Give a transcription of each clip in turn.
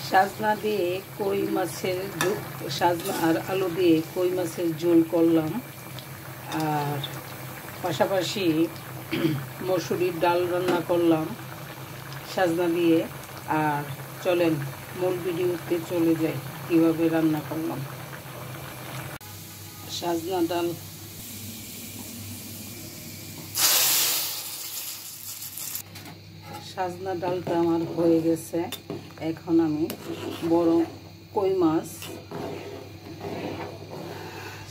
সাজনা দিয়ে কই মাছের সাজনা আর আলু দিয়ে কই মাছের ঝোল করলাম, আর পাশাপাশি মসুরির ডাল রান্না করলাম সাজনা দিয়ে। আর চলেন মূল ভিডিওতে চলে যাই কীভাবে রান্না করলাম। সাজনা ডাল সাজনা ডালটা আমার হয়ে গেছে। এখন আমি বড় কই মাছ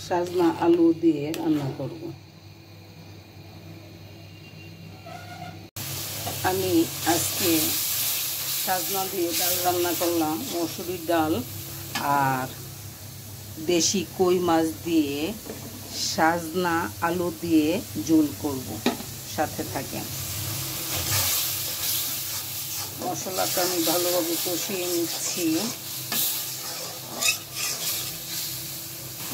সাজনা আলু দিয়ে রান্না করব। আমি আজকে সাজনা দিয়ে ডাল রান্না করলাম, মসুরির ডাল আর দেশি কই মাছ দিয়ে সাজনা আলু দিয়ে ঝোল করব। সাথে থাকেন। মশলাটা আমি ভালোভাবে কষিয়ে নিচ্ছি।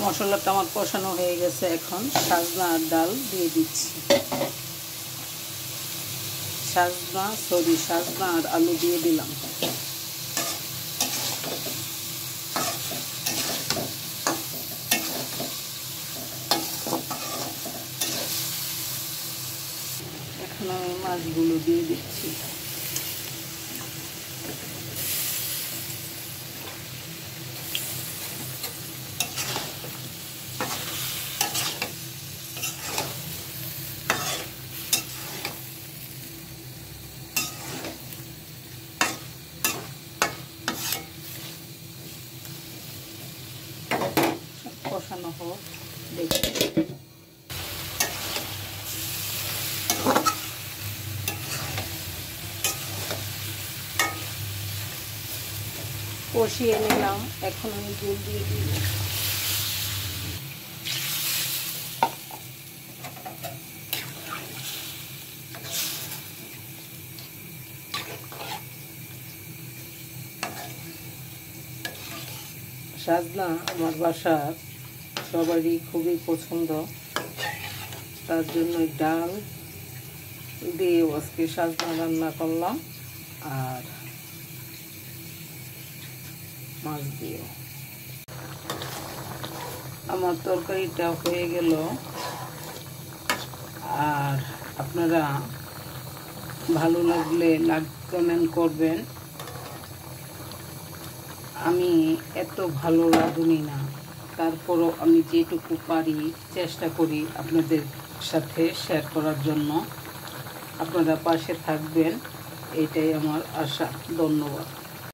মশলাটা আমার কষানো হয়ে গেছে। এখন সাজনা আর ডাল দিয়ে দিচ্ছি। সাজনা আর আলু দিয়ে দিলাম। এখন আমি মাছগুলো দিয়ে দিচ্ছি। কষানো হোক, দেখি। কষিয়ে নিলাম। এখন আমি ঝোল দিয়ে দিব। সাজনা আমার বাসার সবারই খুবই পছন্দ, তার জন্য ডাল দিয়ে আজকে সাজনা রান্না করলাম আর মাছ দিয়ে। আমার তরকারিটা হয়ে গেল। আর আপনারা ভালো লাগলে লাইক কমেন্ট করবেন। আমি এত ভালো রাঁধুনি না, তারপরও আমি যেটুকু পারি চেষ্টা করি আপনাদের সাথে শেয়ার করার জন্য। আপনারা পাশে থাকবেন, এটাই আমার আশা। ধন্যবাদ।